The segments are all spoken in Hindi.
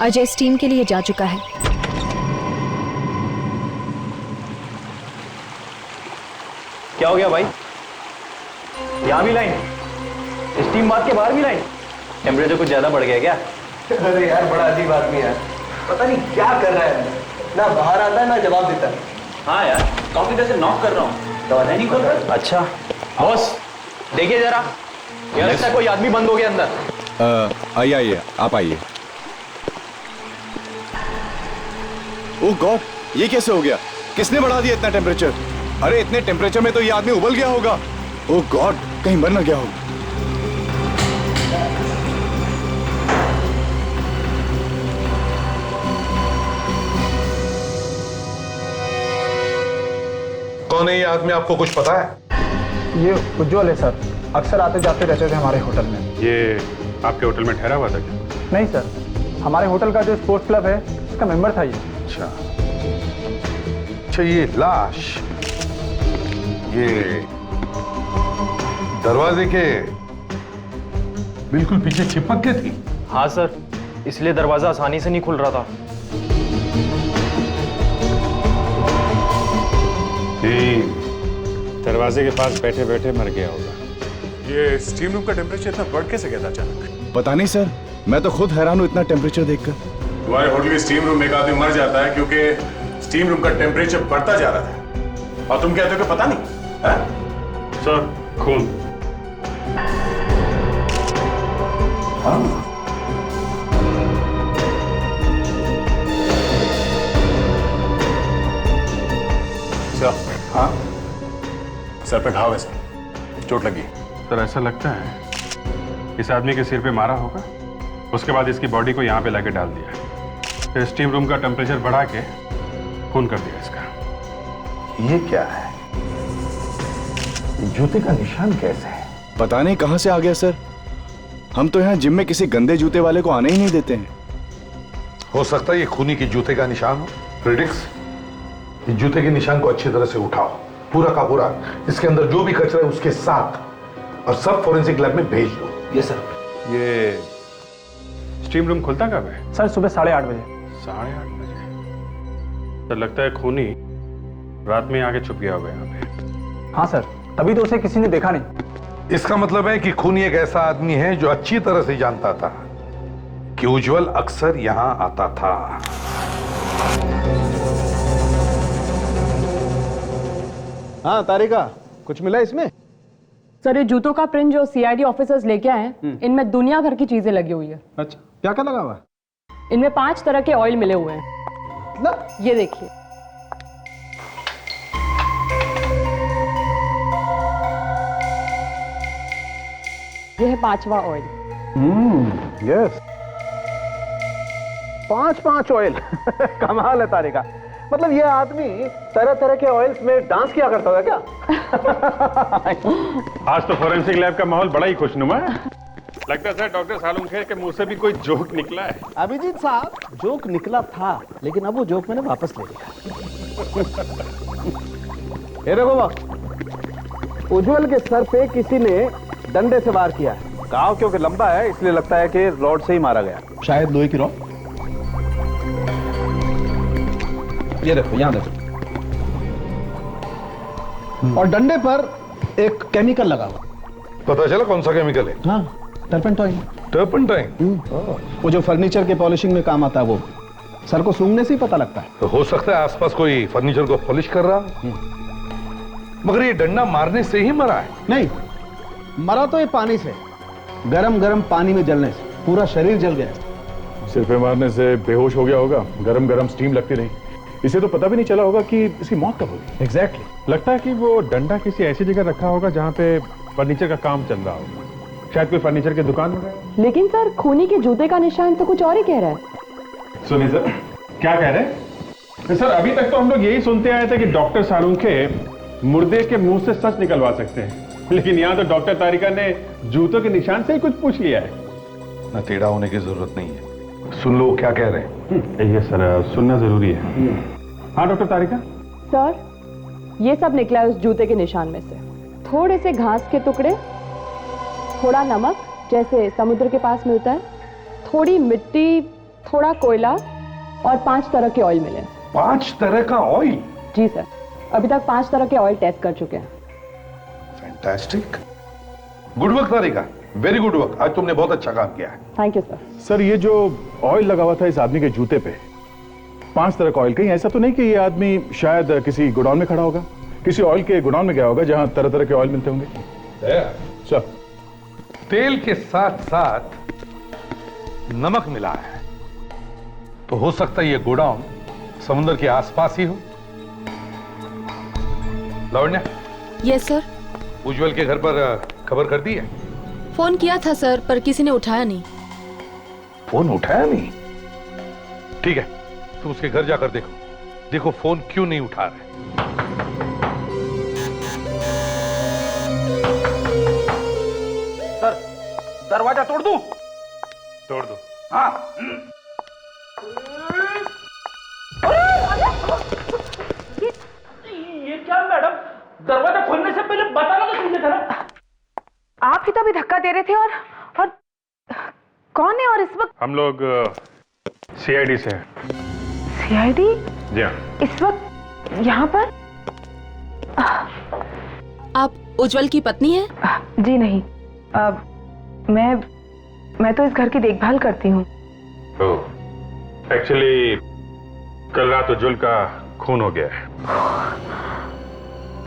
अजय स्टीम के लिए जा चुका है। क्या हो गया भाई? यहाँ भी लाइन, स्टीम बात के बाहर भी लाइन। टेम्परेचर कुछ ज्यादा बढ़ गया क्या? अरे यार बड़ा अजीब आदमी है, पता नहीं क्या कर रहा है, ना बाहर आता है ना जवाब देता है। हाँ यार, काफी देर से नॉक कर रहा हूँ, दरवाजा नहीं खोल रहा। अच्छा बॉस देखिए जरा, यार लगता है कोई आदमी बंद हो गया अंदर। आइए आइए, आप आइए। ओह गॉड, ये कैसे हो गया? किसने बढ़ा दिया इतना टेम्परेचर? अरे इतने टेम्परेचर में तो ये आदमी उबल गया होगा। ओह गॉड, कहीं मर ना गया हो। कौन है ये आदमी, आपको कुछ पता है? ये उज्जवल है सर, अक्सर आते जाते रहते थे हमारे होटल में। ये आपके होटल में ठहरा हुआ था क्या? नहीं सर, हमारे होटल का जो स्पोर्ट्स क्लब है उसका मेंबर था ये। अच्छा, ये लाश ये दरवाजे के बिल्कुल पीछे चिपक के थी। हाँ सर, इसलिए दरवाजा आसानी से नहीं खुल रहा था। दरवाजे के पास बैठे बैठे मर गया होगा। ये स्टीम रूम का टेम्परेचर इतना बढ़ कैसे गया था अचानक? पता नहीं सर, मैं तो खुद हैरान हूँ इतना टेम्परेचर देखकर। तुम्हारे होटल के स्टीम रूम में एक आदमी मर जाता है क्योंकि स्टीम रूम का टेम्परेचर बढ़ता जा रहा था, और तुम कहते हो कि पता नहीं? सर, खून। सर, हाँ, सर पे घाव है सर, चोट लगी। सर ऐसा लगता है इस आदमी के सिर पे मारा होगा, उसके बाद इसकी बॉडी को यहाँ पे लाके डाल दिया, फिर स्टीम रूम का टेम्परेचर बढ़ा के खून कर दिया इसका। ये क्या है? जूते का निशान कैसे है? पता नहीं कहां से आ गया सर, हम तो यहाँ जिम में किसी गंदे जूते वाले को आने ही नहीं देते हैं। हो सकता है ये खूनी के जूते का निशान हो। प्रिडिक्स, इस जूते के निशान को अच्छी तरह से उठाओ, पूरा का पूरा, इसके अंदर जो भी कचरा है उसके साथ, और सब फोरेंसिक लैब में भेज दो। ये सर, ये स्टीम रूम खुलता कब है? सर सुबह 8:30 बजे। 8:30 बजे? सर लगता है खूनी रात में आके छुप गया होगा यहाँ पे। हाँ सर, तभी तो उसे किसी ने देखा नहीं। इसका मतलब है कि खूनी एक ऐसा आदमी है जो अच्छी तरह से जानता था कि उज्जवल अक्सर यहां आता था। हाँ तारिका, कुछ मिला इसमें? सर ये जूतों का प्रिंट जो सीआईडी ऑफिसर्स लेके आए हैं, इनमें दुनिया भर की चीजें लगी हुई है। अच्छा, क्या क्या लगा हुआ है? इनमें 5 तरह के ऑयल मिले हुए हैं। मतलब? ये देखिए, ये है 5वां ऑयल। Yes, 5 oil. कमाल है तारिका, मतलब ये आदमी तरह तरह के ऑयल्स में डांस किया करता था क्या? आज तो फोरेंसिक लैब का माहौल बड़ा ही खुशनुमा है। लगता है डॉक्टर सालुंखे के मुंह से भी कोई जोक निकला है। अभिजीत साहब, जोक निकला था, लेकिन अब वो जोक मैंने वापस ले लिया। ये देखो बाबा, उज्जवल के सर पे किसी ने डंडे से वार किया है। घाव क्योंकि लंबा है इसलिए लगता है कि रॉड से ही मारा गया, शायद लोहे की रॉड। ये देखो, यहां देखो, और डंडे पर एक केमिकल लगा हुआ। पता चला कौन सा केमिकल है? हाँ, टर्पेंटाइन। टर्पेंटाइन? वो जो फर्नीचर के पॉलिशिंग में काम आता है, वो सर को सूंघने से ही पता लगता है। तो हो सकता है आसपास कोई फर्नीचर को पॉलिश कर रहा, मगर ये डंडा मारने से ही मरा है। नहीं, मरा तो ये पानी से, गरम गरम पानी में जलने से पूरा शरीर जल गया। सिर पे मारने से बेहोश हो गया होगा, गरम गरम स्टीम लगती रही, इसे तो पता भी नहीं चला होगा कि इसकी मौत कब होगी। एग्जैक्टली। लगता है कि वो डंडा किसी ऐसी जगह रखा होगा जहाँ पे फर्नीचर का काम चल रहा होगा, शायद कोई फर्नीचर की दुकान वगैरह। लेकिन सर खूनी के जूते का निशान तो कुछ और ही कह रहा है। सुनिए सर, क्या कह रहे हैं? सर अभी तक तो हम लोग यही सुनते आए थे कि डॉक्टर सालुंखे मुर्दे के मुंह से सच निकलवा सकते हैं, लेकिन यहाँ तो डॉक्टर तारिका ने जूतों के निशान से ही कुछ पूछ लिया है। ना टेढ़ा होने की जरूरत नहीं है, सुन लो क्या कह रहे हैं। ये सर सुनना जरूरी है। हाँ डॉक्टर तारिका। सर ये सब निकला है उस जूते के निशान में से। थोड़े से घास के टुकड़े, थोड़ा नमक जैसे समुद्र के पास मिलता है, थोड़ी मिट्टी थोड़ा कोयला और 5 तरह के ऑयल मिले। 5 तरह का ऑयल? जी सर, अभी तक 5 तरह के ऑयल टेस्ट कर चुके हैं। फैंटास्टिक, गुड वर्क तारिका, वेरी गुड वर्क। आज तुमने बहुत अच्छा काम किया है। Thank you sir. सर, ये जो ऑयल लगा हुआ था इस आदमी के जूते पे, 5 तरह का ऑयल, कहीं ऐसा तो नहीं कि ये आदमी शायद किसी गोडाउन में खड़ा होगा, किसी ऑयल के गोडाउन में गया होगा जहां तरह तरह के ऑयल मिलते होंगे? सर, तेल के साथ साथ नमक मिला है, तो हो सकता है ये गोडाउन समुद्र के आसपास ही हो। Lavanya, yes sir. उज्जवल के घर पर खबर कर दी है? फोन किया था सर, पर किसी ने उठाया नहीं। फोन उठाया नहीं? ठीक है, तुम उसके घर जाकर देखो, देखो फोन क्यों नहीं उठा रहे। सर, दरवाजा तोड़ दूं? तोड़ दो। हाँ। ये क्या मैडम, दरवाजा खोलने से पहले बताना तो चाहिए था ना। आप ही तो अभी धक्का दे रहे थे। और कौन है? और इस वक्त हम लोग सीआईडी से हैं। सीआईडी? जी हाँ। इस वक्त यहाँ पर? आप उज्जवल की पत्नी हैं? जी नहीं, मैं तो इस घर की देखभाल करती हूँ। एक्चुअली कल रात उज्जवल का खून हो गया है।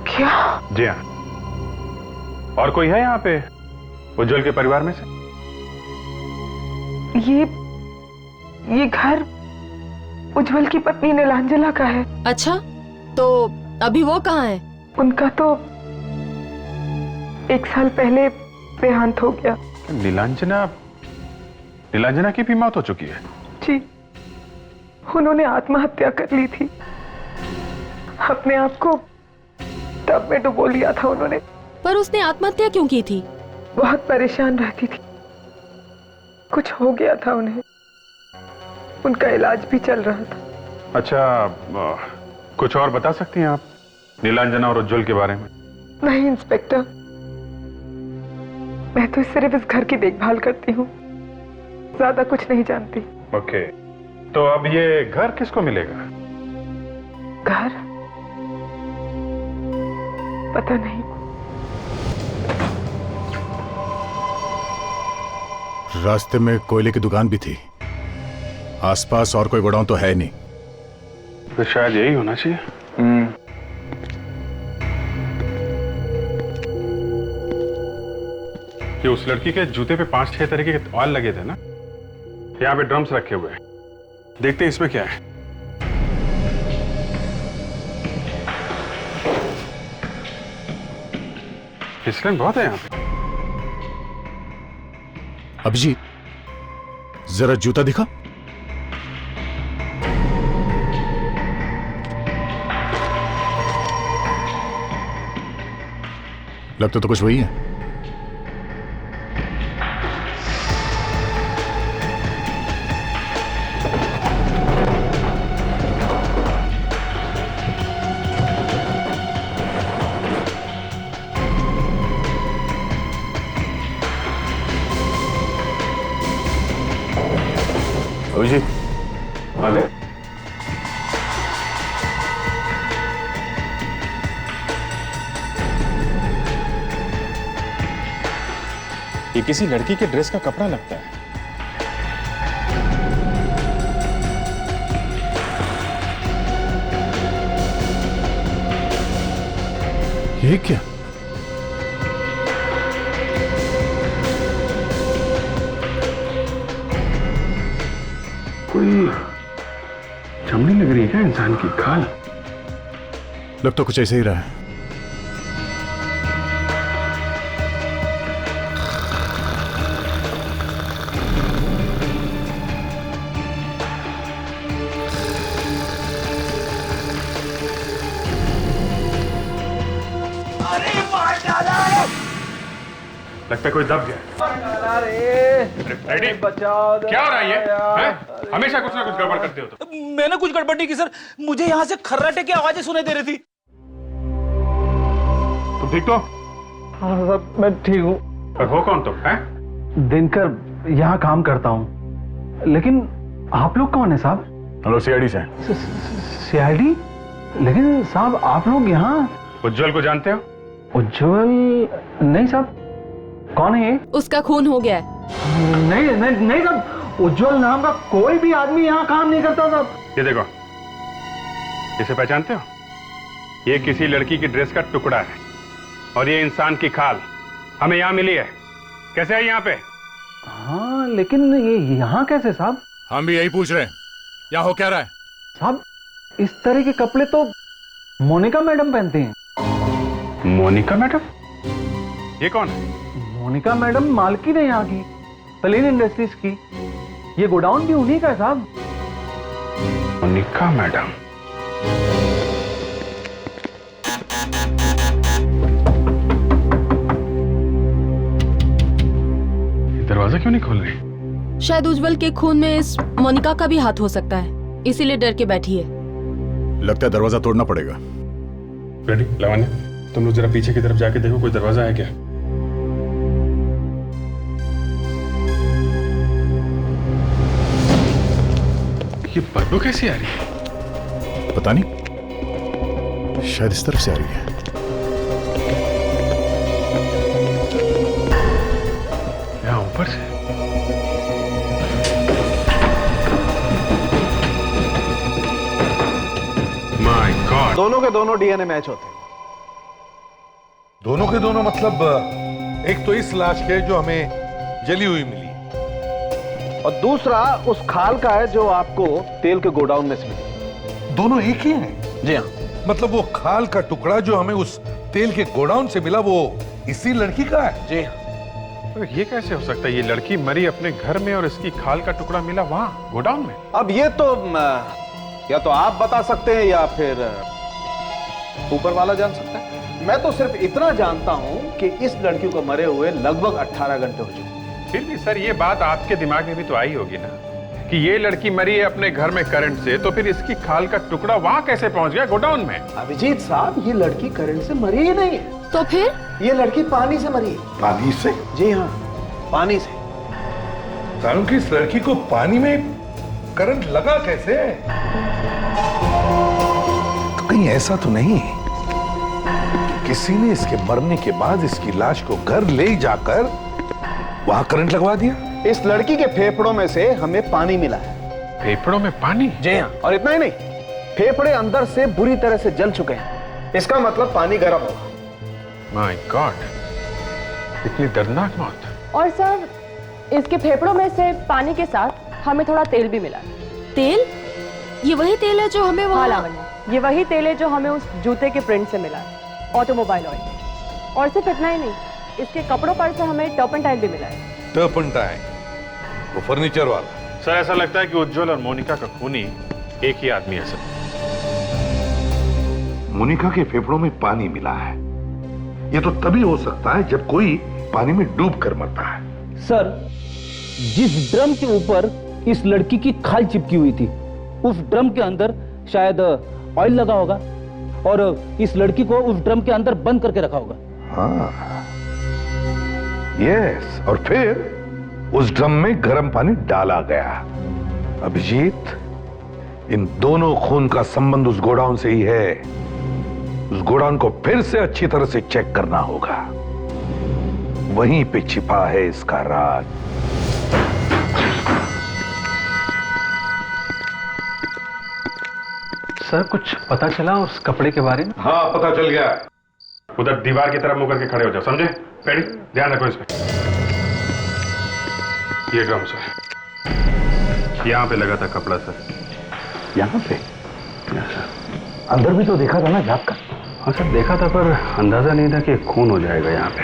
क्या? जी हाँ। और कोई है यहाँ पे उज्जवल के परिवार में से? ये घर उज्जवल की पत्नी नीलांजना का है। अच्छा, तो अभी वो कहाँ है? उनका तो 1 साल पहले देहांत हो गया। नीलांजना की भी मौत हो चुकी है? जी, उन्होंने आत्महत्या कर ली थी। अपने आप को टब में डुबो लिया था उन्होंने। पर उसने आत्महत्या क्यों की थी? बहुत परेशान रहती थी, कुछ हो गया था उन्हें, उनका इलाज भी चल रहा था। अच्छा, कुछ और बता सकती हैं आप नीलांजना और उज्जवल के बारे में? नहीं इंस्पेक्टर, मैं तो सिर्फ इस घर की देखभाल करती हूँ, ज्यादा कुछ नहीं जानती। ओके, तो अब ये घर किसको मिलेगा? घर? पता नहीं। रास्ते में कोयले की दुकान भी थी, आसपास और कोई गोडाउन तो है नहीं। तो शायद यही होना चाहिए। कि उस लड़की के जूते पे 5-6 तरीके के ऑयल लगे थे ना। यहाँ पे ड्रम्स रखे हुए हैं, देखते हैं इसमें क्या है। फिसलन बहुत है यहाँ पे। अभिजीत, जरा जूता दिखा। लगता तो कुछ वही है। अभिजीत, अरे ये किसी लड़की के ड्रेस का कपड़ा लगता है। ये क्या? कोई चमड़ी लग रही है क्या इंसान की? खाल लग तो कुछ ऐसे ही रहा है। लगता है कोई दब गया। रेडी? बचाओ, क्या हो रहा है ये? हैं? हमेशा कुछ ना कुछ गड़बड़ करते हो तो। मैंने कुछ गड़बड़ नहीं की सर, मुझे यहाँ से खर्राटे की आवाजें सुनाई दे रही थी। तुम ठीक तो? हाँ सर, मैं ठीक हूँ। पर हो कौन तुम? हैं? दिनकर यहाँ काम करता हूँ, लेकिन आप लोग कौन है साहब? हम लोग सीआईडी से हैं। सीआईडी? लेकिन साहब आप लोग यहाँ? उज्जवल को जानते हो? उज्जवल? नहीं साहब। कौन है ये? उसका खून हो गया है। नहीं नहीं नहीं साहब, उज्जवल नाम का कोई भी आदमी यहाँ काम नहीं करता साहब। ये देखो, इसे पहचानते हो? ये किसी लड़की की ड्रेस का टुकड़ा है और ये इंसान की खाल हमें यहाँ मिली है। कैसे है यहाँ पे? हाँ लेकिन ये यहाँ कैसे साहब? हम भी यही पूछ रहे हैं, यहाँ हो क्या रहा है? साहब इस तरह के कपड़े तो मोनिका मैडम पहनती हैं। मोनिका मैडम? ये कौन है? मोनिका मैडम मालकिन है यहाँ की, प्लेन इंडस्ट्रीज की। ये गोडाउन भी उन्हीं का है साहब। मोनिका मैडम? दरवाजा क्यों नहीं खोल रही? शायद उज्जवल के खून में इस मोनिका का भी हाथ हो सकता है, इसीलिए डर के बैठी है। लगता है दरवाजा तोड़ना पड़ेगा। रेडी लावण्य, तुम लोग जरा पीछे की तरफ जाके देखो कोई दरवाजा है क्या। ये बदबू कैसी आ रही है? पता नहीं, शायद इस तरफ से आ रही है। यहाँ ऊपर से? My God! दोनों के दोनों डीएनए मैच होते हैं। दोनों के दोनों मतलब एक तो इस लाश के जो हमें जली हुई मिली और दूसरा उस खाल का है जो आपको तेल के गोडाउन में से मिली। दोनों एक ही हैं? जी हाँ। मतलब वो खाल का टुकड़ा जो हमें उस तेल के गोडाउन से मिला वो इसी लड़की का है? जी हाँ। तो ये कैसे हो सकता है? ये लड़की मरी अपने घर में और इसकी खाल का टुकड़ा मिला वहां गोडाउन में। अब ये तो या तो आप बता सकते हैं या फिर ऊपर वाला जान सकता है। मैं तो सिर्फ इतना जानता हूं कि इस लड़की को मरे हुए लगभग 18 घंटे हो चुके। फिर भी सर ये बात आपके दिमाग में भी तो आई होगी ना कि ये लड़की मरी है अपने घर में करंट से, तो फिर इसकी खाल का टुकड़ा वहां कैसे पहुंच गया गोडाउन में? अभिजीत साहब, ये लड़की करंट से मरी ही नहीं है। तो फिर? ये लड़की पानी से मरी है। पानी से? जी हाँ, पानी से। कारण कि इस लड़की को पानी में करंट लगा कैसे? तो कहीं ऐसा तो नहीं किसी ने इसके मरने के बाद इसकी लाश को घर ले जाकर वहां करंट लगवा दिया? इस लड़की के फेफड़ों में से हमें पानी मिला है। फेफड़ों में पानी? जी हाँ, और इतना ही नहीं, फेफड़े अंदर से बुरी तरह से जल चुके हैं। इसका मतलब पानी गर्म होगा। माय गॉड, इतनी दर्दनाक मौत। और सर इसके फेफड़ों में से पानी के साथ हमें थोड़ा तेल भी मिला। तेल? ये वही तेल है जो हमें हाँ वहाँ... लावण्य, ये वही तेल है जो हमें उस जूते के प्रिंट से मिला है, ऑटोमोबाइल ऑयल। और सिर्फ इतना ही नहीं, इसके कपड़ों पर से हमें टर्पेंटाइन भी मिला है। टर्पेंटाइन? वो फर्नीचर वाला? सर ऐसा लगता है कि उज्जवल और मोनिका का खूनी एक ही आदमी है सर। मोनिका के फेफड़ों में पानी मिला है, ये तो तभी हो सकता है जब कोई पानी में डूब कर मरता है। सर, जिस ड्रम के ऊपर इस लड़की की खाल चिपकी हुई थी, उस ड्रम के अंदर शायद ऑयल लगा होगा और इस लड़की को उस ड्रम के अंदर बंद करके रखा होगा। हाँ, यस, और फिर उस ड्रम में गर्म पानी डाला गया। अभिजीत, इन दोनों खून का संबंध उस गोडाउन से ही है। उस गोडाउन को फिर से अच्छी तरह से चेक करना होगा, वहीं पे छिपा है इसका राज। सर कुछ पता चला उस कपड़े के बारे में? हाँ, पता चल गया। उधर दीवार की तरफ मुंह करके खड़े हो जाओ, समझे? रेडी? ध्यान रखो इस पे। ये ड्रम सर, यहाँ पे लगा था कपड़ा सर। यहाँ पे? अंदर भी तो देखा था ना झाँक कर? हाँ सर देखा था, पर अंदाजा नहीं था कि खून हो जाएगा यहाँ पे।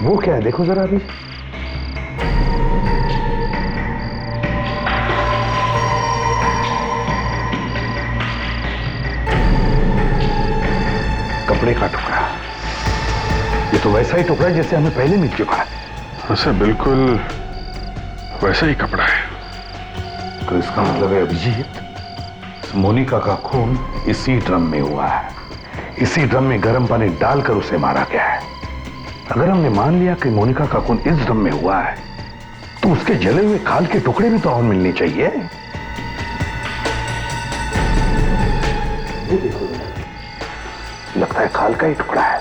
वो क्या है देखो जरा अभी। कपड़े का टुकड़ा, ये तो वैसा ही टुकड़ा जैसे हमें पहले मिल चुका है। हाँ सर बिल्कुल वैसा ही कपड़ा है। तो इसका मतलब है अभिजीत, मोनिका का खून इसी ड्रम में हुआ है, इसी ड्रम में गर्म पानी डालकर उसे मारा गया है। अगर हमने मान लिया कि मोनिका का खून इस ड्रम में हुआ है, तो उसके जले हुए खाल के टुकड़े भी तो और मिलने चाहिए। ये देखो, लगता है खाल का ही टुकड़ा है।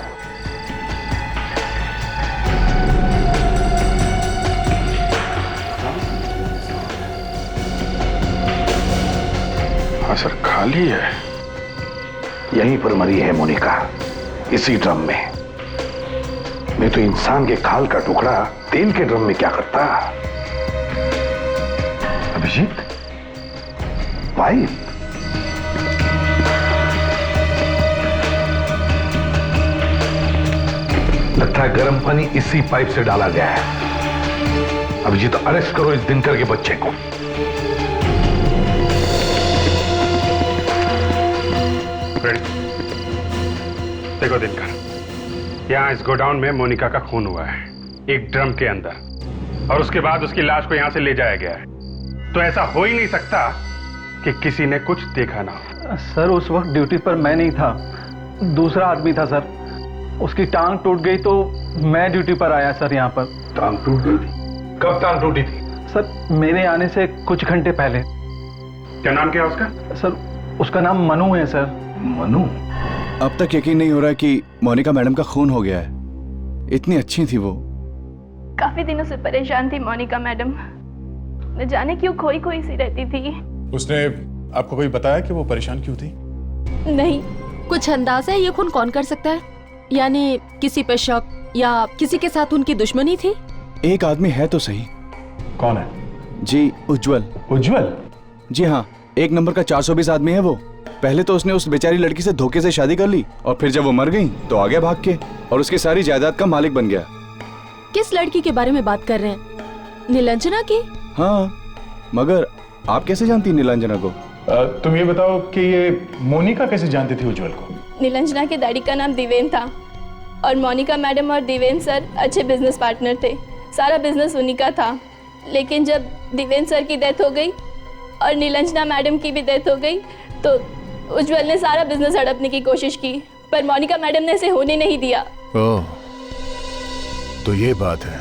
हाँ सर, खाली है। यहीं पर मरी है मोनिका, इसी ड्रम में। नहीं तो इंसान के खाल का टुकड़ा तेल के ड्रम में क्या करता? अभिजीत, पाइप। लगता है गर्म पानी इसी पाइप से डाला गया है। अभिजीत, अरेस्ट करो इस दिनकर के बच्चे को। देखो दिनकर, यहाँ इस गोडाउन में मोनिका का खून हुआ है, एक ड्रम के अंदर, और उसके बाद उसकी लाश को यहाँ से ले जाया गया है। तो ऐसा हो ही नहीं सकता कि किसी ने कुछ देखा ना हो। सर उस वक्त ड्यूटी पर मैं नहीं था, दूसरा आदमी था सर। उसकी टांग टूट गई तो मैं ड्यूटी पर आया सर यहाँ पर। टांग टूट गई थी? कब टांग टूटी थी? सर मेरे आने से कुछ घंटे पहले। क्या नाम क्या है उसका? सर उसका नाम मनु है सर। मनु? अब तक यकीन नहीं हो रहा कि मोनिका मैडम का खून हो गया है। इतनी अच्छी थी वो। काफी दिनों से परेशान थी मोनिका मैडम, न जाने क्यों खोई खोई सी रहती थी। उसने आपको कोई बताया कि वो परेशान क्यों थी? नहीं। कुछ अंदाजा है ये खून कौन कर सकता है? यानी किसी पे शक या किसी के साथ उनकी दुश्मनी थी? एक आदमी है तो सही। कौन है? जी, उज्जवल। उज्जवल? जी हाँ, 1 नंबर का 420 आदमी है वो। पहले तो उसने उस बेचारी लड़की से धोखे से शादी कर ली, और फिर जब वो मर गई तो आ गया भाग के, और उसकी सारी जायदाद का मालिक बन गया। किस लड़की के बारे में बात कर रहे हैं? नीलांजना की? हाँ, मगर आप कैसे जानती नीलांजना को? तुम ये बताओ कि ये मोनिका कैसे जानती थी उज्जवल को? नीलांजना के डैडी का नाम दिवेन था, और मोनिका मैडम और दिवेन सर अच्छे बिजनेस पार्टनर थे। सारा बिजनेस उन्हीं का था। लेकिन जब दिवेन सर की डेथ हो गई और नीलांजना मैडम की भी डेथ हो गई, तो उज्जवल ने सारा बिजनेस हड़पने की कोशिश की, पर मोनिका मैडम ने इसे होने नहीं दिया। ओह, तो ये बात है।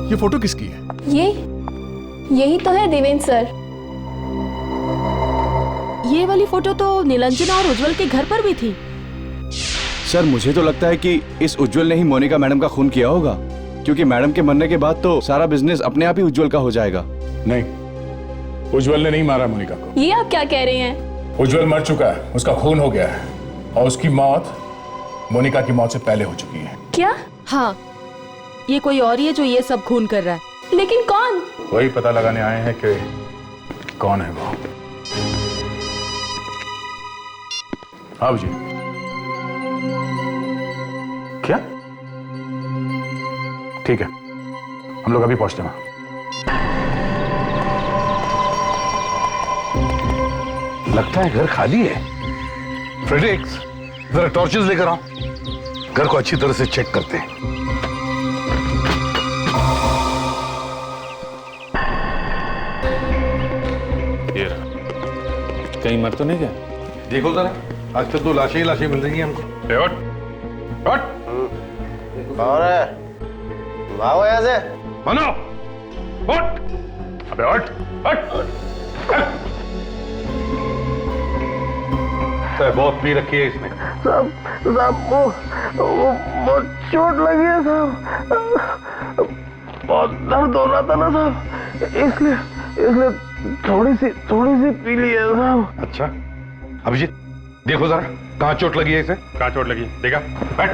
ये फोटो किसकी है? यही तो है दिवेन सर। ये वाली फोटो तो नीलांजना और उज्जवल के घर पर भी थी। सर मुझे तो लगता है कि इस उज्जवल ने ही मोनिका मैडम का खून किया होगा, क्योंकि मैडम के मरने के बाद तो सारा बिजनेस अपने आप ही उज्जवल का हो जाएगा। नहीं, उज्जवल ने नहीं मारा मोनिका को। ये आप क्या कह रहे हैं? उज्जवल मर चुका है, उसका खून हो गया है, और उसकी मौत मोनिका की मौत से पहले हो चुकी है। क्या? हाँ, ये कोई और ही है जो ये सब खून कर रहा है। लेकिन कौन? वही पता लगाने आए हैं कि कौन है वो। हाँ जी। क्या? ठीक है, हम लोग अभी पहुंचते हैं। लगता है घर खाली है। फ्रेडरिक्स, जरा टॉर्चेस लेकर आओ, घर को अच्छी तरह से चेक करते हैं। ये रहा। कहीं मर तो नहीं गया? देखो जरा, आज तक तो लाशें ही लाशें मिल रही हैं हमको। उठ। कौन है? भागो यहाँ से। मनो, उठ। अबे उठ। बहुत पी रखी है इसने। साहब वो चोट लगी है साहब, बहुत दर्द हो रहा था ना साहब, इसलिए थोड़ी सी पी ली है साहब। अच्छा, अभिजीत देखो जरा, कहाँ चोट लगी है इसे? कहाँ चोट लगी? देखा? बैठ।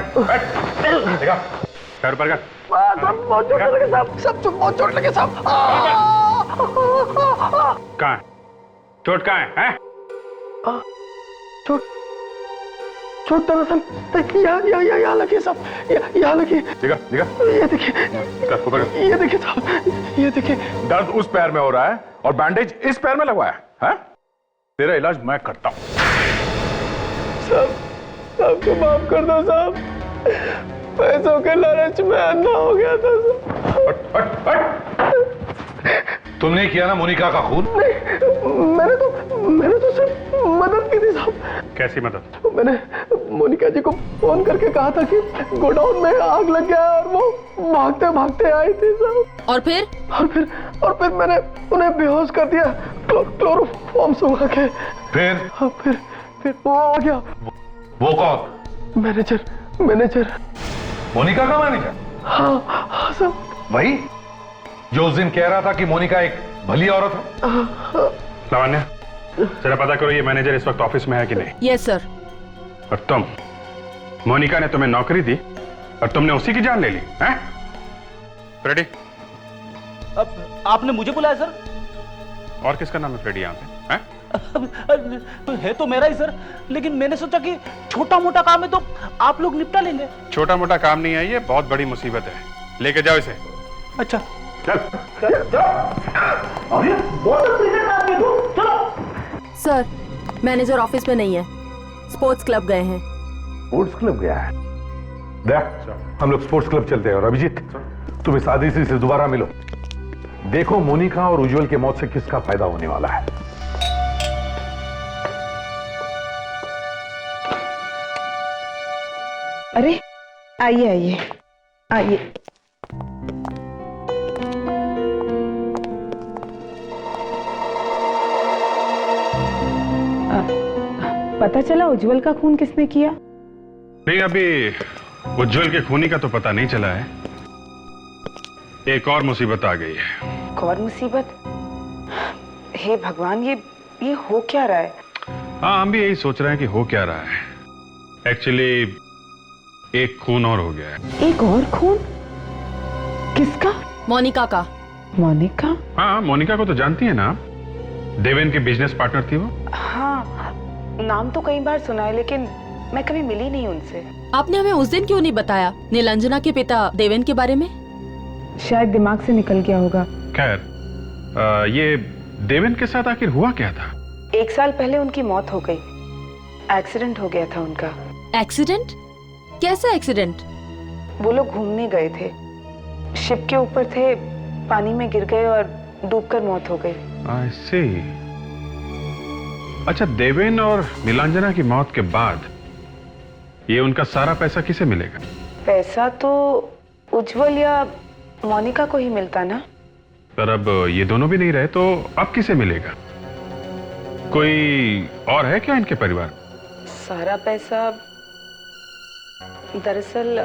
देखा? पैर ऊपर कर। बहुत चोट लगी साहब, सब बहुत चोट लगी साहब। कहाँ है? चोट कहाँ है? चोट दरअसल यहाँ लगी साहब, यहाँ लगी। देखा? ये देखिए, ऊपर कर। ये देखिए साहब, ये देखिए। दर्द उस पैर में हो रहा है और बैंडेज इस पैर में लगवाया है? तेरा इलाज मैं करता हूँ। साहब को माफ कर दो साहब, पैसों के लालच में अंधा हो गया था हट। तुमने किया ना मोनिका का खून? नहीं, मैंने तो सिर्फ मदद की थी साहब। कैसी मदद? मैंने मोनिका जी को फोन करके कहा था कि गोडाउन में आग लग गया और वो भागते भागते आई थी साहब। और फिर मैंने उन्हें बेहोश कर दिया क्लोरोफॉर्म सुखा के। फिर वो आ गया। वो कौन? मैनेजर। मोनिका का मैनेजर? हाँ साहब। वही जो उस दिन कह रहा था कि मोनिका एक भली औरत है। लावण्या, जरा पता करो ये मैनेजर इस वक्त ऑफिस में है कि नहीं। Yes sir. और तुम, मोनिका ने तुम्हें नौकरी दी और तुमने उसी की जान ले ली हैं? फ्रेडी? अब आपने मुझे बुलाया सर? और किसका नाम है फ्रेडी यहाँ पे? हैं? है तो मेरा ही सर, लेकिन मैंने सोचा कि छोटा मोटा काम है तो आप लोग निपटा लेंगे। छोटा मोटा काम नहीं है, ये बहुत बड़ी मुसीबत है। लेके जाओ इसे। अच्छा चल। सर, मैनेजर ऑफिस में नहीं है, स्पोर्ट्स क्लब गए हैं। स्पोर्ट्स क्लब गया है? देख, हम लोग स्पोर्ट्स क्लब चलते हैं। और अभिजीत, तुम इस आदित्य से दोबारा मिलो। देखो मोनिका और उज्जवल की मौत से किसका फायदा होने वाला है। अरे आइए आइए आइए। पता चला उज्जवल का खून किसने किया? नहीं, अभी उज्जवल के खूनी का तो पता नहीं चला है। एक और मुसीबत आ गई है। एक और मुसीबत? हे भगवान, ये हो क्या रहा है? हाँ, हम भी यही सोच रहे हैं कि हो क्या रहा है। एक्चुअली एक खून और हो गया है। एक और खून? किसका? मोनिका का। मोनिका? हाँ, मोनिका को तो जानती है ना, देवेन के बिजनेस पार्टनर थी वो। हाँ, नाम तो कई बार सुना है, लेकिन मैं कभी मिली नहीं उनसे। आपने हमें उस दिन क्यों नहीं बताया नीलांजना के पिता देवेन के बारे में? शायद दिमाग से निकल गया होगा। खैर, ये देवेन के साथ आखिर हुआ क्या था? 1 साल पहले उनकी मौत हो गई। एक्सीडेंट हो गया था उनका। एक्सीडेंट? कैसा एक्सीडेंट? वो लोग घूमने गए थे, शिप के ऊपर थे, पानी में गिर गए और डूबकर मौत हो गई। I see। अच्छा, देवेन और नीलांजना की मौत के बाद ये उनका सारा पैसा किसे मिलेगा? पैसा तो उज्जवल या मोनिका को ही मिलता ना। पर अब ये दोनों भी नहीं रहे तो अब किसे मिलेगा? कोई और है क्या इनके परिवार? सारा पैसा दरअसल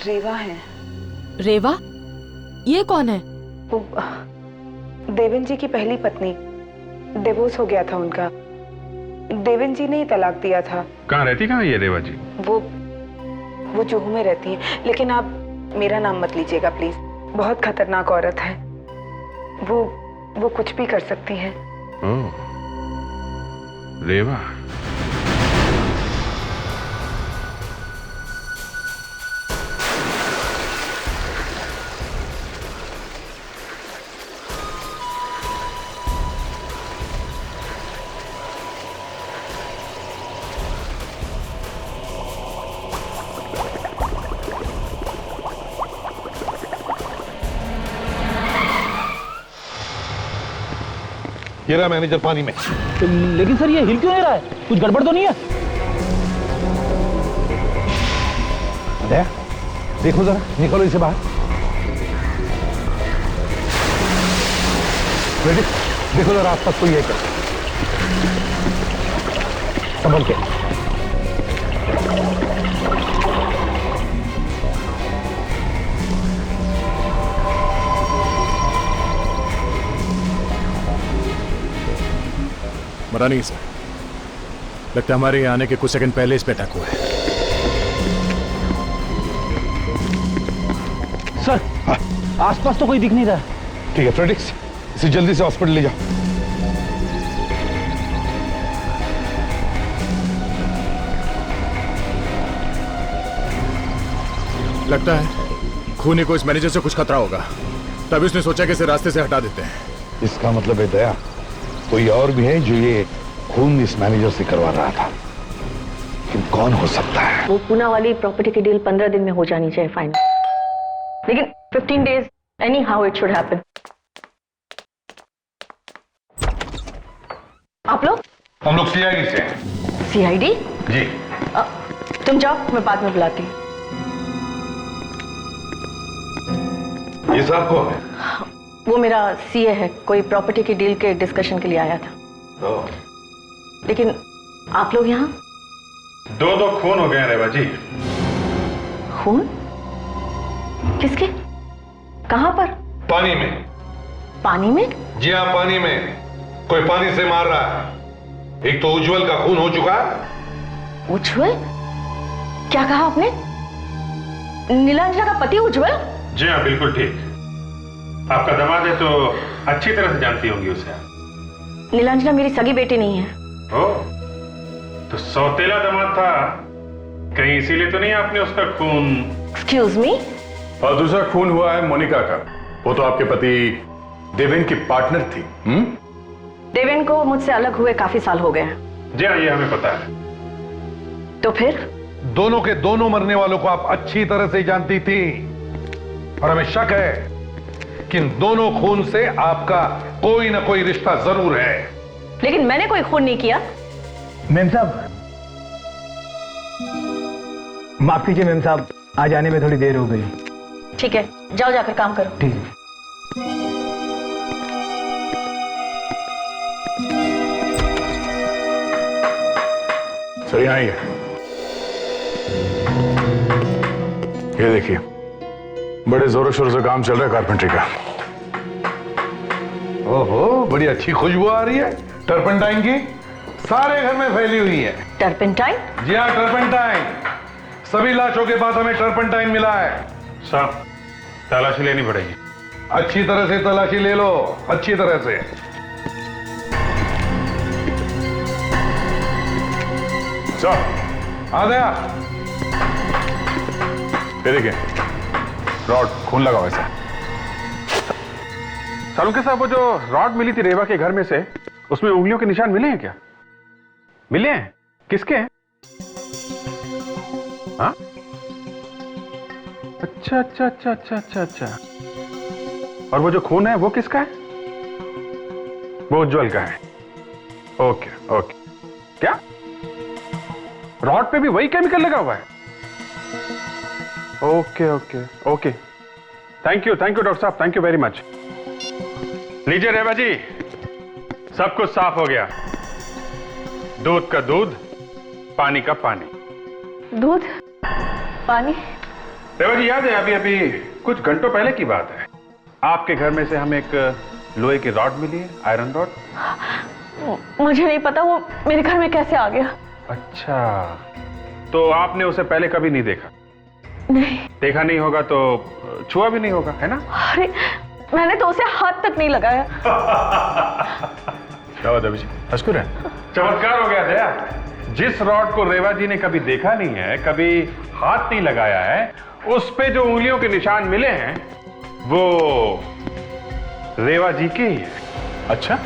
रेवा है। रेवा? ये कौन है? वो देवेन जी की पहली पत्नी। डिवोर्स हो गया था उनका। देवेन जी ने ही तलाक दिया था। कहाँ रहती कहाँ ये रेवा जी? वो जुहू में रहती हैं, लेकिन आप मेरा नाम मत लीजिएगा प्लीज। बहुत खतरनाक औरत है वो कुछ भी कर सकती हैं। ओह, रेवा। ये रहा मैनेजर पानी में। लेकिन सर, ये हिल क्यों नहीं रहा है? कुछ गड़बड़ तो नहीं है? देखो जरा, निकलो इसे बाहर। देखो जरा आसपास कोई है क्या? संभल के। मरा नहीं सर, लगता है हमारे यहाँ आने के कुछ सेकंड पहले इस पे अटैक हुआ है। सर, आसपास तो कोई दिख नहीं रहा। ठीक है फ्रेडिक्स, इसे जल्दी से हॉस्पिटल ले जाओ। लगता है खूनी को इस मैनेजर से कुछ खतरा होगा, तभी उसने सोचा कि इसे रास्ते से हटा देते हैं। इसका मतलब है दया, कोई और भी है जो ये खून इस मैनेजर से करवा रहा था। लेकिन कौन हो सकता है? वो पूना वाली प्रॉपर्टी की डील 15 दिन में हो जानी चाहिए फाइनल, लेकिन 15 days any how it should happen. आप लोग? हम लोग सीआईडी से हैं। सीआईडी? जी। तुम जाओ, मैं बाद में बुलाती हूँ। ये साहब कौन है? वो मेरा सीए है, कोई प्रॉपर्टी की डील के डिस्कशन के लिए आया था। लेकिन आप लोग यहाँ? दो खून हो गए रेवा जी। खून? किसके? कहाँ पर? पानी में। पानी में? जी हाँ, पानी में। कोई पानी से मार रहा है। एक तो उज्जवल का खून हो चुका है। उज्जवल? क्या कहा आपने? नीलांजना का पति उज्जवल? जी हाँ, बिल्कुल ठीक। आपका दामाद है तो अच्छी तरह से जानती होंगी उसे। नीलांजना मेरी सगी बेटी नहीं है। ओ, तो सौतेला दामाद था कहीं, इसीलिए तो नहीं आपने उसका खून? Excuse me? और दूसरा खून हुआ है मोनिका का। वो तो आपके पति देवेन की पार्टनर थी। देवेन को मुझसे अलग हुए काफी साल हो गए हैं। जी हाँ, ये हमें पता है। तो फिर? दोनों के दोनों मरने वालों को आप अच्छी तरह से जानती थी और हमें शक है कि इन दोनों खून से आपका कोई ना कोई रिश्ता जरूर है। लेकिन मैंने कोई खून नहीं किया। मेम साहब, माफ कीजिए मेम साहब, आज आने में थोड़ी देर हो गई। ठीक है, जाओ जाकर काम करो। ठीक है। सर यहाँ ही है। ये देखिए, बड़े जोरों शोरों से काम चल रहा है कारपेंट्री का। ओहो, बड़ी अच्छी खुशबू आ रही है टर्पेंटाइन की। सारे घर में फैली हुई है। टर्पेंटाइन? जी हाँ, टर्पेंटाइन। सभी लाशों के बाद हमें टर्पेंटाइन मिला है। साहब, तलाशी लेनी पड़ेगी। अच्छी तरह से तलाशी ले लो, अच्छी तरह से। आ गया। ये देखिए, रॉड खून लगा हुआ है। सालुंके साहब, वो जो रॉड मिली थी रेवा के घर में से, उसमें उंगलियों के निशान मिले हैं क्या? मिले हैं? किसके हैं? हाँ? अच्छा अच्छा अच्छा अच्छा अच्छा अच्छा। और वो जो खून है वो किसका है? वो उज्जवल का है। Okay okay. क्या रॉड पे भी वही केमिकल लगा हुआ है? Okay okay okay. Thank you doctor साहब, थैंक यू वेरी मच। लीजिए रेवा जी, सब कुछ साफ हो गया। दूध का दूध, पानी का पानी। दूध पानी? रेवा जी, याद है अभी अभी कुछ घंटों पहले की बात है, आपके घर में से हमें एक लोहे की रॉड मिली है, आयरन रॉड। मुझे नहीं पता वो मेरे घर में कैसे आ गया। अच्छा, तो आपने उसे पहले कभी नहीं देखा? नहीं। देखा नहीं होगा तो छुआ भी नहीं होगा, है ना? अरे मैंने तो उसे हाथ तक नहीं लगाया। क्या बात है अभी? हंसकुर है? चमत्कार हो गया दया। जिस रॉड को रेवा जी ने कभी देखा नहीं है, कभी हाथ नहीं लगाया है, उस पे जो उंगलियों के निशान मिले हैं वो रेवा जी के ही है। अच्छा,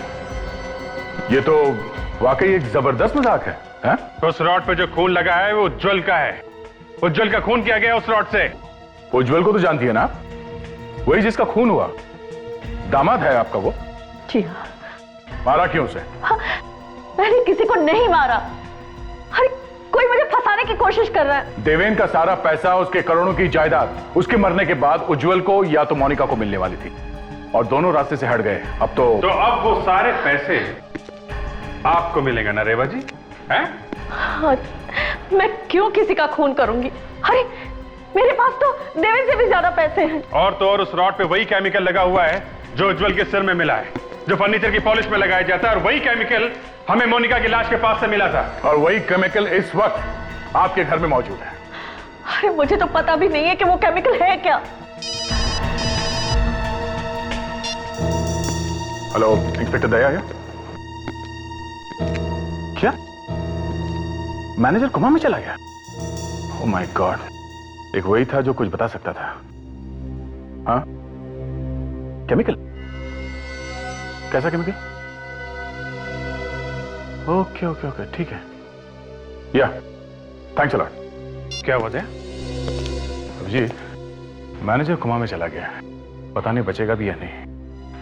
ये तो वाकई एक जबरदस्त मजाक है। उस रॉड पे जो खून लगा है वो उज्जवल का है। उज्जवल का खून किया गया उस रॉड से। उज्जवल को तो जानती है ना, वही जिसका खून हुआ। दामाद है आपका वो? जी हाँ। मारा क्यों उसे? मैंने किसी को नहीं मारा। अरे कोई मुझे फंसाने की कोशिश कर रहा है। देवेन का सारा पैसा, उसके करोड़ों की जायदाद उसके मरने के बाद उज्जवल को या तो मोनिका को मिलने वाली थी, और दोनों रास्ते से हट गए। अब तो अब वो सारे पैसे आपको मिलेगा ना रेवा जी? हैं? हाँ, मैं क्यों किसी का खून करूंगी? अरे मेरे पास तो देवेन से भी ज्यादा पैसे हैं। और तो और उस रॉड पे वही केमिकल लगा हुआ है जो उज्जवल के सिर में मिला है, जो फर्नीचर की पॉलिश में लगाया जाता है, और वही केमिकल हमें मोनिका की लाश के पास से मिला था। और वही केमिकल इस वक्त आपके घर में मौजूद है। अरे मुझे तो पता भी नहीं है कि वो केमिकल है क्या। हेलो, इंस्पेक्टर दया है? क्या मैनेजर कोमा में चला गया? ओह माय गॉड, एक वही था जो कुछ बता सकता था। हाँ, केमिकल? कैसा केमिकल? ओके ओके ओके, ठीक है। या थैंक्स अ लॉट। क्या हुआ था? जी, मैनेजर कोमा में चला गया, पता नहीं बचेगा भी या नहीं।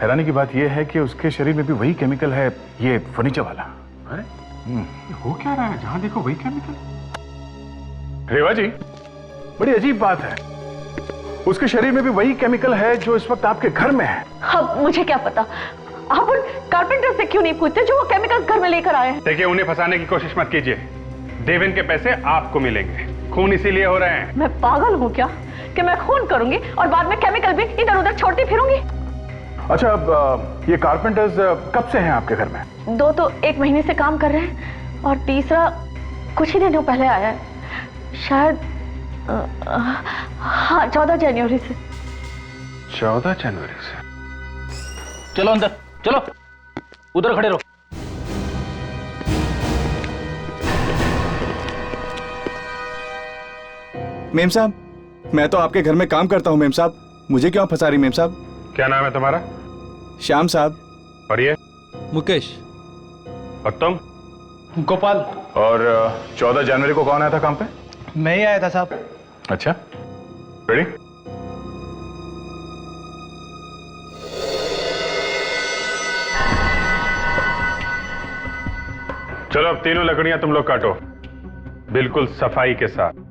हैरानी की बात यह है कि उसके शरीर में भी वही केमिकल है, ये फर्नीचर वाला। अरे ये हो क्या रहा है? जहां देखो वही केमिकल। रेवा जी, बड़ी अजीब बात है, उसके शरीर में भी वही केमिकल है जो इस वक्त आपके घर में है। अब मुझे क्या पता, आप उन कारपेंटर से क्यों नहीं पूछते जो वो केमिकल घर में लेकर आए हैं? देखिए, उन्हें फंसाने की कोशिश मत कीजिए। देवेन के पैसे आपको मिलेंगे। खून इसीलिए हो रहे हैं। मैं पागल हूँ क्या कि मैं खून करूंगी और बाद में केमिकल भी इधर उधर छोड़ती फिरूंगी? अच्छा, अब ये कारपेंटर्स कब से हैं आपके घर में? 2 तो 1 महीने से काम कर रहे हैं और तीसरा कुछ ही दिनों पहले आया है, शायद हाँ 14 जनवरी से। 14 जनवरी से? चलो अंदर, चलो उधर खड़े रहो। मेम साहब, मैं तो आपके घर में काम करता हूँ मेम साहब, मुझे क्यों फंसा रही मेम साहब? क्या नाम है तुम्हारा? श्याम साहब। और ये? मुकेश। और तुम? गोपाल। और 14 जनवरी को कौन आया था काम पे? मैं ही आया था साहब। अच्छा, रेडी? चलो अब तीनों लकड़ियां तुम लोग काटो, बिल्कुल सफाई के साथ।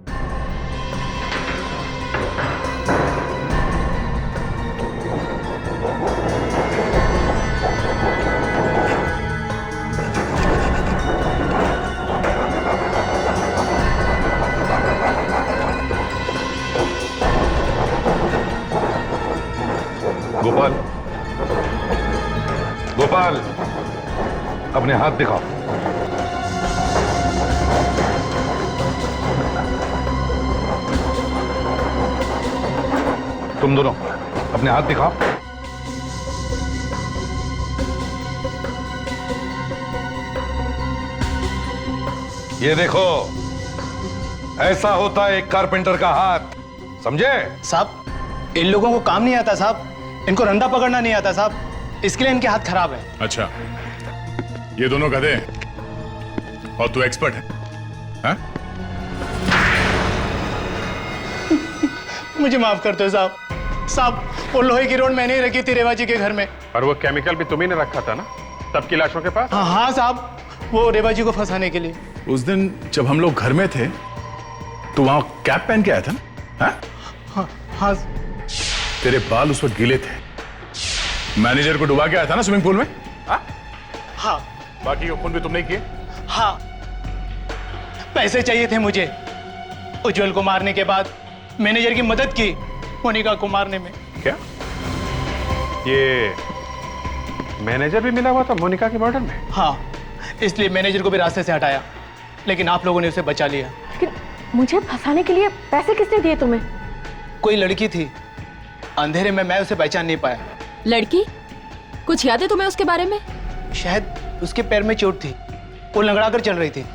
गोपाल, गोपाल, अपने हाथ दिखाओ। तुम दोनों अपने हाथ दिखाओ। ये देखो, ऐसा होता है एक कारपेंटर का हाथ, समझे? साहब, इन लोगों को काम नहीं आता साहब, इनको रंदा पकड़ना नहीं आता साहब, इसके लिए इनके हाथ खराब है। अच्छा, ये दोनों गधे हैं और तू एक्सपर्ट है, हाँ? मुझे माफ कर दो साहब। साहब, वो लोहे की रोड मैंने ही रखी थी रेवा जी के घर में। और वो केमिकल भी तुम्ही ने रखा था ना तब की लाशों के पास? हाँ साहब, वो रेवा जी को फंसाने के लिए। उस दिन जब हम लोग घर में थे तो वहां कैप पहन के आया था ना? हाँ? हाँ। तेरे बाल उस वक्त गीले थे। मैनेजर को डुबा के आया था ना स्विमिंग पूल में? हाँ। बाकी को खून भी तुमने किए? हाँ, पैसे चाहिए थे मुझे। उज्जवल को मारने के बाद मैनेजर की मदद की मोनिका को मारने में। क्या ये मैनेजर भी मिला हुआ था मोनिका के मर्डर में? हाँ, इसलिए मैनेजर को भी रास्ते से हटाया, लेकिन आप लोगों ने उसे बचा लिया। लेकिन मुझे फंसाने के लिए पैसे किसने दिए तुम्हें? कोई लड़की थी, अंधेरे में मैं उसे पहचान नहीं पाया। लड़की? कुछ याद है तुम्हें उसके बारे में? शायद उसके पैर में चोट थी, वो लंगड़ा कर चल रही थी।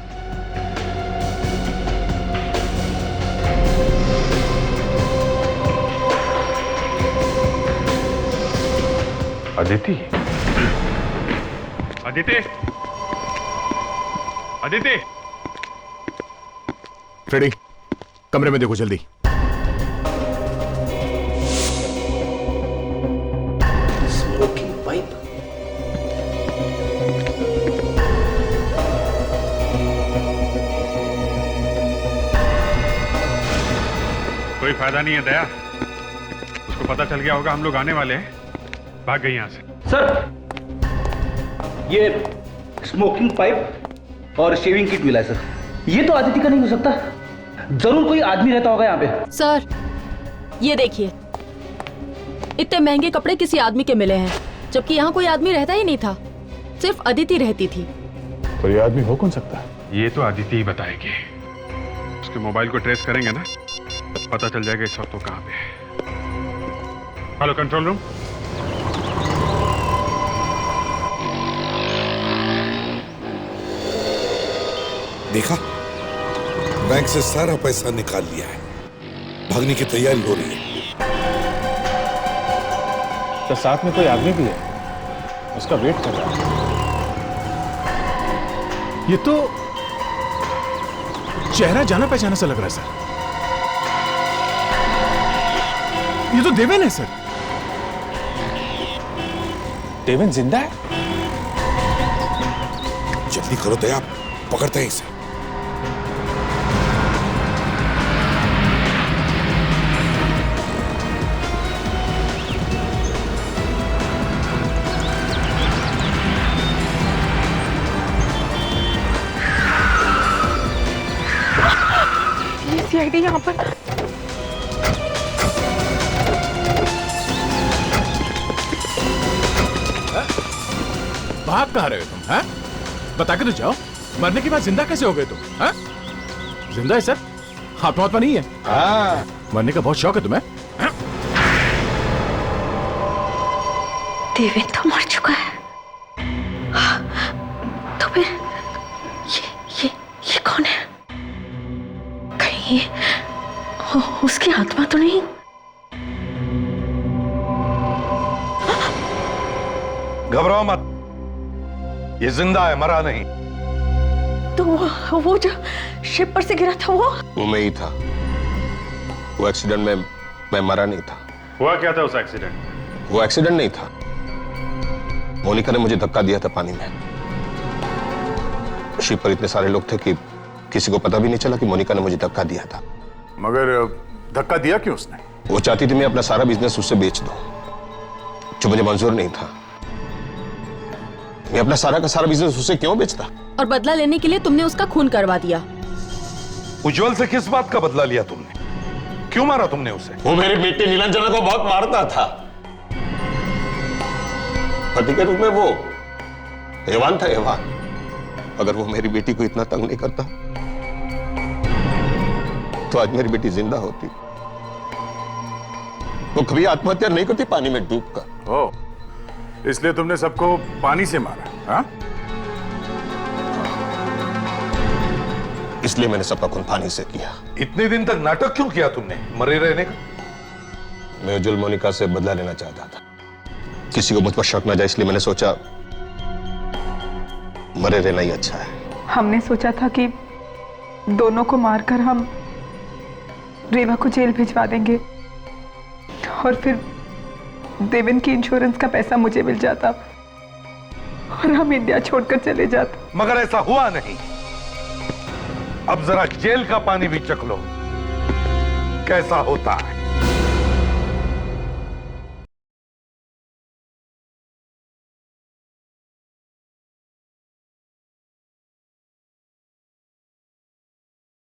अदिति? अदिति? अदिति? फ्रेडी, कमरे में देखो जल्दी। Smoking pipe. कोई फायदा नहीं है दया, उसको पता चल गया होगा हम लोग आने वाले हैं, भाग गई यहां से। सर, ये स्मोकिंग पाइप और शेविंग किट मिला है सर। ये तो आदिति का नहीं हो सकता, जरूर कोई आदमी रहता होगा यहाँ पे। सर, ये देखिए, इतने महंगे कपड़े किसी आदमी के मिले हैं, जबकि यहाँ कोई आदमी रहता ही नहीं था, सिर्फ अदिति रहती थी। तो ये आदमी हो कौन सकता है? ये तो आदिति ही बताएगी। उसके मोबाइल को ट्रेस करेंगे ना, पता चल जाएगा इस वक्त वो कहाँ पे है। Hello control room. देखा, बैंक से सारा पैसा निकाल लिया है, भागने की तैयारी हो रही है। तो साथ में कोई आदमी भी है, उसका वेट कर रहा है। ये तो चेहरा जाना पहचाना सा लग रहा है सर। ये तो देवेन है सर। देवेन जिंदा है? जल्दी करो दया, पकड़ते हैं इसे। सीआईडी यहाँ पर। भाग कहाँ रहे हो तुम? हैं? बता के तो जाओ, मरने के बाद जिंदा कैसे हो गए तुम? हैं? जिंदा है सर, आत्मा नहीं है। मरने का बहुत शौक है तुम्हें? देवेन तो मर चुका है। तो फिर ये कौन है? कहीं उसकी आत्मा तो नहीं? घबराओ मत, ये जिंदा है, मरा नहीं। तो वो जो शिप पर से गिरा था वो मैं ही था। वो एक्सीडेंट में मैं मरा नहीं था। हुआ क्या था उस एक्सीडेंट? वो एक्सीडेंट नहीं था, मोनिका ने मुझे धक्का दिया था पानी में। शिप पर इतने सारे लोग थे कि किसी को पता भी नहीं चला कि मोनिका ने मुझे धक्का दिया था। मगर धक्का दिया क्यों उसने? वो चाहती थी मैं अपना सारा बिजनेस उससे बेच दूं, जो मुझे मंजूर नहीं था। मैं अपना सारा का सारा बिजनेस उससे क्यों बेचता? और बदला लेने के लिए तुमने उसका खून करवा दिया। उज्जवल से किस बात का बदला लिया तुमने? क्यों मारा तुमने उसे? वो मेरी बेटी नीलांजना को बहुत मारता था। पति के रूप में वो हैवान था, हैवान। अगर वो मेरी बेटी को इतना तंग नहीं करता तो आज मेरी बेटी जिंदा होती। वो कभी आत्महत्या नहीं करती पानी में डूबकर। ओह, इसलिए तुमने सबको पानी से मारा? हाँ? इसलिए मैंने सबका खून पानी से किया। इतने दिन तक नाटक क्यों किया तुमने मरे रहने का? मैं उज्जवल मोनिका से बदला लेना चाहता था। किसी को मुझ पर शक न जाए, इसलिए मैंने सोचा मरे रहना ही अच्छा है। हमने सोचा था कि दोनों को मारकर हम रेवा को जेल भिजवा देंगे और फिर देवेन की इंश्योरेंस का पैसा मुझे मिल जाता और हम इंडिया छोड़कर चले जाते। मगर ऐसा हुआ नहीं। अब जरा जेल का पानी भी चख लो, कैसा होता है।